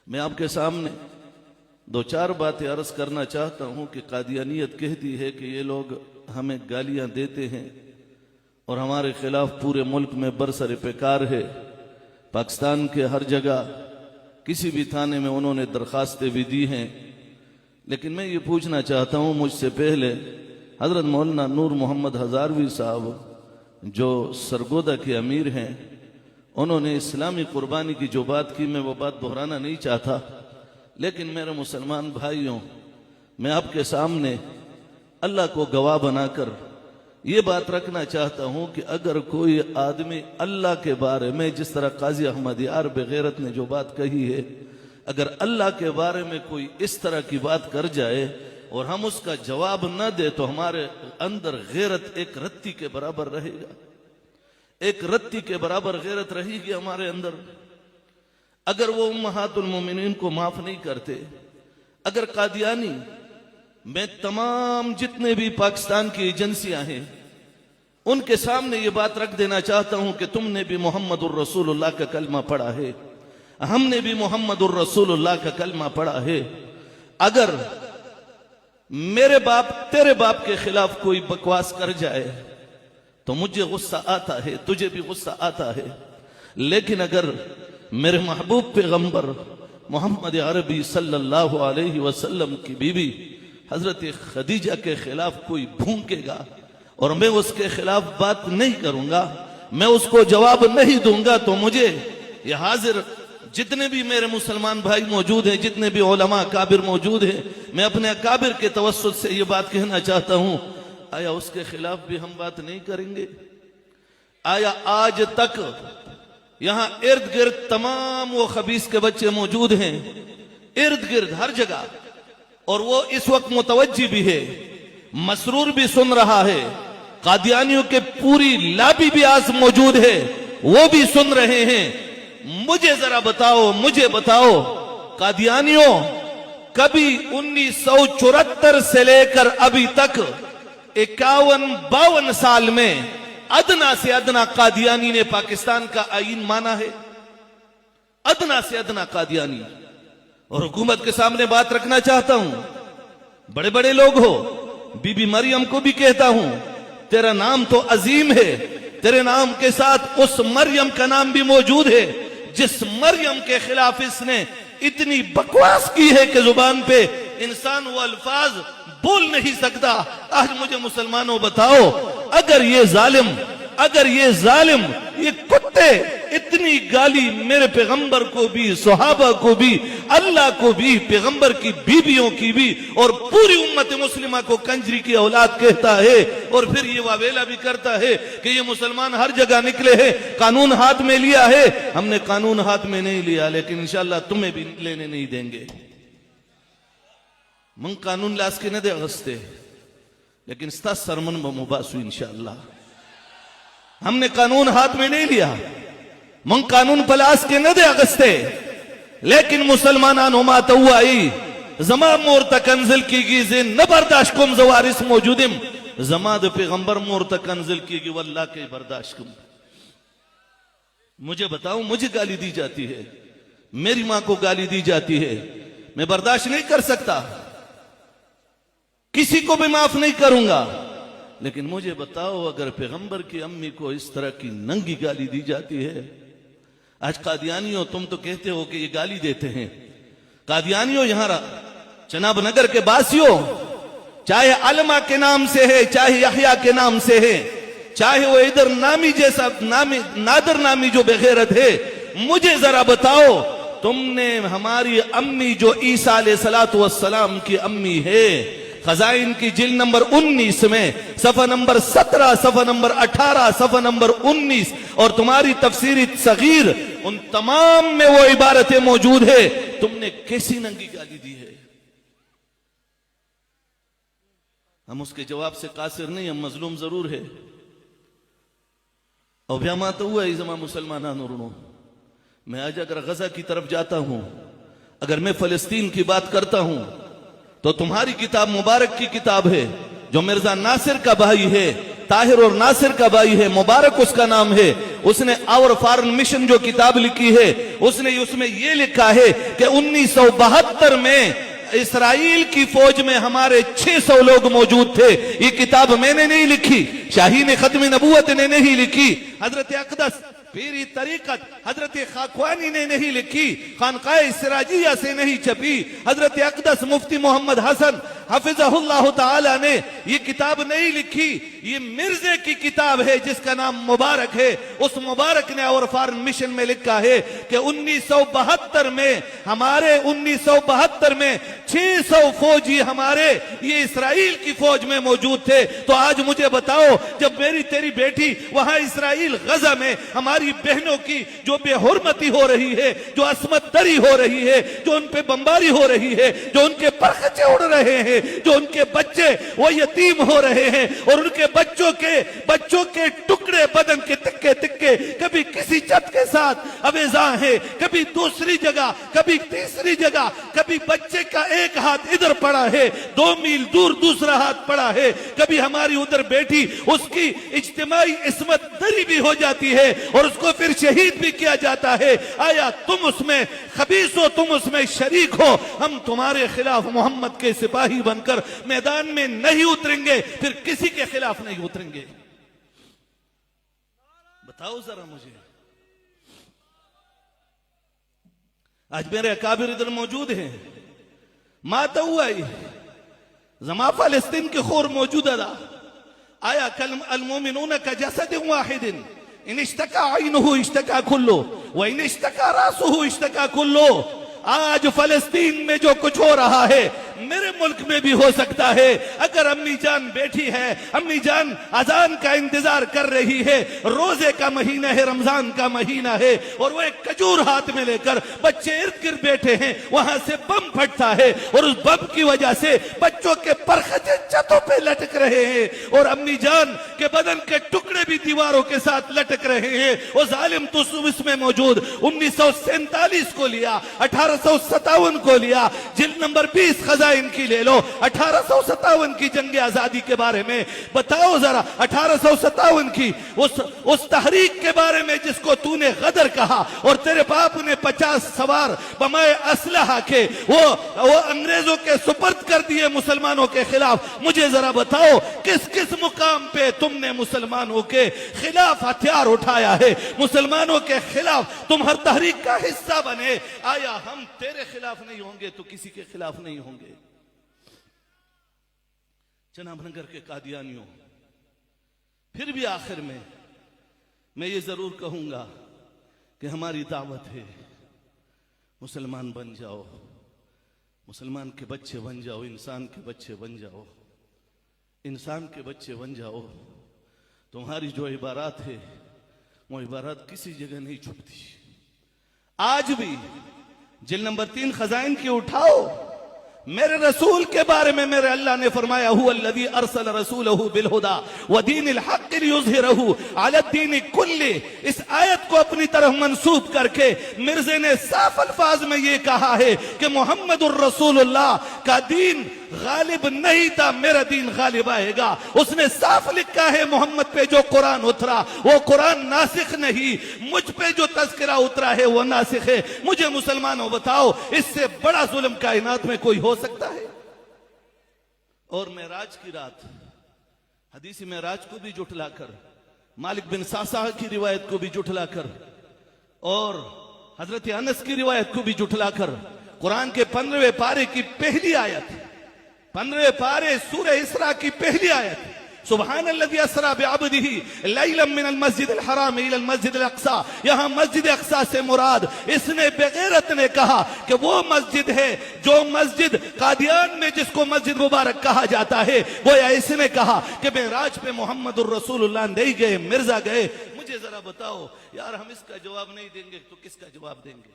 میں آپ کے سامنے دو چار باتیں عرض کرنا چاہتا ہوں کہ قادیانیت کہتی ہے کہ یہ لوگ ہمیں گالیاں دیتے ہیں اور ہمارے خلاف پورے ملک میں برسر پیکار ہے. پاکستان کے ہر جگہ کسی بھی تھانے میں انہوں نے درخواستیں بھی دی ہیں. لیکن میں یہ پوچھنا چاہتا ہوں، مجھ سے پہلے حضرت مولانا نور محمد ہزاروی صاحب جو سرگودا کے امیر ہیں، انہوں نے اسلامی قربانی کی جو بات کی، میں وہ بات دہرانا نہیں چاہتا، لیکن میرے مسلمان بھائیوں، میں آپ کے سامنے اللہ کو گواہ بنا کر یہ بات رکھنا چاہتا ہوں کہ اگر کوئی آدمی اللہ کے بارے میں، جس طرح قاضی احمد یار بغیرت نے جو بات کہی ہے، اگر اللہ کے بارے میں کوئی اس طرح کی بات کر جائے اور ہم اس کا جواب نہ دے تو ہمارے اندر غیرت ایک رتی کے برابر رہے گا. ایک رتی کے برابر غیرت رہے گی ہمارے اندر. اگر وہ امہات المومنین کو معاف نہیں کرتے، اگر قادیانی، میں تمام جتنے بھی پاکستان کی ایجنسیاں ہیں ان کے سامنے یہ بات رکھ دینا چاہتا ہوں کہ تم نے بھی محمد الرسول اللہ کا کلمہ پڑھا ہے، ہم نے بھی محمد الرسول اللہ کا کلمہ پڑھا ہے. اگر میرے باپ تیرے باپ کے خلاف کوئی بکواس کر جائے تو مجھے غصہ آتا ہے، تجھے بھی غصہ آتا ہے، لیکن اگر میرے محبوب پیغمبر محمد عربی صلی اللہ علیہ وسلم کی بیوی حضرت خدیجہ کے خلاف کوئی بھونکے گا اور میں اس کے خلاف بات نہیں کروں گا، میں اس کو جواب نہیں دوں گا، تو مجھے یہ حاضر جتنے بھی میرے مسلمان بھائی موجود ہیں، جتنے بھی علماء اکابر موجود ہیں، میں اپنے اکابر کے توسط سے یہ بات کہنا چاہتا ہوں، آیا اس کے خلاف بھی ہم بات نہیں کریں گے؟ آیا آج تک یہاں ارد گرد تمام وہ خبیث کے بچے موجود ہیں، ارد گرد ہر جگہ، اور وہ اس وقت متوجہ بھی ہے، مسرور بھی سن رہا ہے، قادیانیوں کے پوری لابی بھی آج موجود ہے، وہ بھی سن رہے ہیں. مجھے ذرا بتاؤ، مجھے بتاؤ، قادیانیوں کبھی 1974 سے لے کر ابھی تک 51-52 سال میں ادنا سے ادنا قادیانی نے پاکستان کا آئین مانا ہے؟ ادنا سے ادنا قادیانی. اور حکومت کے سامنے بات رکھنا چاہتا ہوں، بڑے بڑے لوگ ہو، بی بی مریم کو بھی کہتا ہوں، تیرا نام تو عظیم ہے، تیرے نام کے ساتھ اس مریم کا نام بھی موجود ہے جس مریم کے خلاف اس نے اتنی بکواس کی ہے کہ زبان پہ انسان وہ الفاظ بول نہیں سکتا. آج مجھے مسلمانوں بتاؤ، اگر یہ ظالم، یہ کتے اتنی گالی میرے پیغمبر کو بھی، صحابہ کو بھی، اللہ کو بھی، پیغمبر کی بیویوں کی بھی، اور پوری امت مسلمہ کو کنجری کی اولاد کہتا ہے، اور پھر یہ واویلا بھی کرتا ہے کہ یہ مسلمان ہر جگہ نکلے ہیں، قانون ہاتھ میں لیا ہے. ہم نے قانون ہاتھ میں نہیں لیا، لیکن انشاءاللہ تمہیں بھی لینے نہیں دیں گے. من قانون لاس کے نہ دے اغسطے، لیکن ستا سرمن بمباسو انشاءاللہ. ہم نے قانون ہاتھ میں نہیں لیا، من قانون پلاس کے نہ دے اغسطے، لیکن مسلمانانو ما توائی زما مورتا کنزل کی گی زین نہ برداشت کم زوارس موجودم، زما دے پیغمبر مورتا کنزل کی گی واللہ کے برداشت کم. مجھے بتاؤں، مجھے گالی دی جاتی ہے، میری ماں کو گالی دی جاتی ہے، میں برداشت نہیں کر سکتا، کسی کو بھی معاف نہیں کروں گا. لیکن مجھے بتاؤ، اگر پیغمبر کی امی کو اس طرح کی ننگی گالی دی جاتی ہے، آج قادیانیوں تم تو کہتے ہو کہ یہ گالی دیتے ہیں، قادیانیوں یہاں چناب نگر کے باسیوں، چاہے علماء کے نام سے ہے، چاہے یحییٰ کے نام سے ہے، چاہے وہ ادھر نامی جیسا نادر نامی جو بغیرت ہے، مجھے ذرا بتاؤ، تم نے ہماری امی جو عیسیٰ علیہ السلام کی امی ہے، خزائن کی جلد نمبر 19 میں صفحہ نمبر 17، صفحہ نمبر 18، صفحہ نمبر 19 اور تمہاری تفسیری صغیر، ان تمام میں وہ عبارتیں موجود ہے، تم نے کیسی ننگی گالی دی ہے؟ ہم اس کے جواب سے قاصر نہیں، ہم مظلوم ضرور ہے. اور بیاما تو ہوا ازما مسلمانان رونو، میں آج اگر غزہ کی طرف جاتا ہوں، اگر میں فلسطین کی بات کرتا ہوں، تو تمہاری کتاب مبارک کی کتاب ہے جو مرزا ناصر کا بھائی ہے، طاہر اور ناصر کا بھائی ہے، مبارک اس کا نام ہے. اس نے آور فارن مشن جو کتاب لکھی ہے اس میں یہ لکھا ہے کہ 1972 میں اسرائیل کی فوج میں ہمارے 600 لوگ موجود تھے. یہ کتاب میں نے نہیں لکھی، شاہین ختم نبوت نے نہیں لکھی، حضرت اقدس پیری طریقت حضرت خاکوانی نے نہیں لکھی، خانقاہ سراجیہ سے نہیں چھپی، حضرت اقدس مفتی محمد حسن حفظہ اللہ تعالی نے یہ کتاب نہیں لکھی. یہ مرزے کی کتاب ہے جس کا نام مبارک ہے. اس مبارک نے اور فارن مشن میں لکھا ہے کہ 1972 میں ہمارے 1972 میں 600 فوجی ہمارے یہ اسرائیل کی فوج میں موجود تھے. تو آج مجھے بتاؤ، جب میری تیری بیٹی وہاں اسرائیل غزہ میں ہماری بہنوں کی جو بے حرمتی ہو رہی ہے، جو عصمت دری ہو رہی ہے، جو ان پہ بمباری ہو رہی ہے، جو ان کے پرخچے اڑ رہے ہیں، جو ان کے بچے وہ یتیم ہو رہے ہیں، اور ان کے بچوں کے ٹکڑے بدن کے تکے تکے کبھی کسی چھت کے ساتھ اویزاں ہیں، کبھی دوسری جگہ، کبھی تیسری جگہ، کبھی بچے کا ایک ہاتھ ادھر پڑا ہے، 2 میل دور دوسرا ہاتھ پڑا ہے، کبھی ہماری ادھر بیٹی اس کی اجتماعی عصمت دری بھی ہو جاتی ہے اور اس کو پھر شہید بھی کیا جاتا ہے. آیا تم اس میں خبیث ہو، تم اس میں شریک ہو؟ ہم تمہارے خلاف محمد کے سپاہی بن کر میدان میں نہیں اتریں گے، پھر کسی کے خلاف نہیں اتریں گے. بتاؤ ذرا مجھے. آج میرے اکابر ادھر موجود ہیں، مات ہوا زما فلسطین کے خور موجود ہے. آیا المومنون کا جسد واحد ان اشتکا عینہ اشتکا کلو وان اشتکا راسہ اشتکا کلو. آج فلسطین میں جو کچھ ہو رہا ہے میرے ملک میں بھی ہو سکتا ہے. اگر امی جان بیٹھی ہے، امی جان اذان کا انتظار کر رہی ہے، روزے کا مہینہ ہے، رمضان کا مہینہ ہے، اور وہ ایک کھجور ہاتھ میں لے کر بچے ارد گرد بیٹھے ہیں، وہاں سے بم پھٹتا ہے اور اس بم کی وجہ سے بچوں کے پرخچے چھتوں پہ لٹک رہے ہیں اور امی جان کے بدن کے ٹکڑے بھی دیواروں کے ساتھ لٹک رہے ہیں. وہ ظالم تو اس میں موجود 1947 کو لیا، 1857 کو لیا، جلد نمبر 20 خزائن کی لے لو. 1857 کی جنگ آزادی کے بارے میں بتاؤ ذرا. 1857 کی اس تحریک کے بارے میں جس کو تو نے غدر کہا اور تیرے باپ نے 50 سوار بمائے اسلحہ کے وہ انگریزوں کے سپرد کر دیے مسلمانوں کے خلاف. مجھے ذرا بتاؤ کس مقام پہ تم نے مسلمانوں کے خلاف ہتھیار اٹھایا ہے؟ مسلمانوں کے خلاف تم ہر تحریک کا حصہ بنے. آیا ہم تیرے خلاف نہیں ہوں گے تو کسی کے خلاف نہیں ہوں گے؟ جناب نگر کے قادیانیوں، پھر بھی آخر میں یہ ضرور کہوں گا کہ ہماری دعوت ہے، مسلمان بن جاؤ، مسلمان کے بچے بن جاؤ، انسان کے بچے بن جاؤ، انسان کے بچے بن جاؤ. تمہاری جو عبارات ہے وہ عبارات کسی جگہ نہیں چھپتی. آج بھی جلد نمبر 3 خزائن کی اٹھاؤ. میرے رسول کے بارے میں میرے اللہ نے فرمایا هو الذی ارسل رسولہ بالہدی ودین الحق لیظہرہ علی الدین کلہ. اس آیت کو اپنی طرف منسوب کر کے مرزے نے صاف الفاظ میں یہ کہا ہے کہ محمد الرسول اللہ کا دین غالب نہیں تھا، میرا دین غالب آئے گا. اس نے صاف لکھا ہے محمد پہ جو قرآن اترا وہ قرآن ناسخ نہیں، مجھ پہ جو تذکرہ اترا ہے وہ ناسخ ہے. مجھے مسلمانوں بتاؤ اس سے بڑا ظلم کائنات میں کوئی ہو سکتا ہے؟ اور معراج کی رات، حدیث معراج کو بھی جھٹلا کر، مالک بن صعصع کی روایت کو بھی جھٹلا کر، اور حضرت انس کی روایت کو بھی جھٹلا کر، قرآن کے 15ویں پارے کی پہلی آیت، 15ویں پارے سورہ اسراء کی پہلی آیت، سبحان الذی اسری بعبدہ لیلا من المسجد الحرام الى المسجد الاقصی. یہاں مسجد اقصی سے مراد اس نے بغیرت نے کہا کہ وہ مسجد ہے جو مسجد قادیان میں جس کو مسجد مبارک کہا جاتا ہے. گویا اس نے کہا کہ معراج پہ محمد الرسول اللہ نہیں گئے، مرزا گئے. مجھے ذرا بتاؤ یار، ہم اس کا جواب نہیں دیں گے تو کس کا جواب دیں گے؟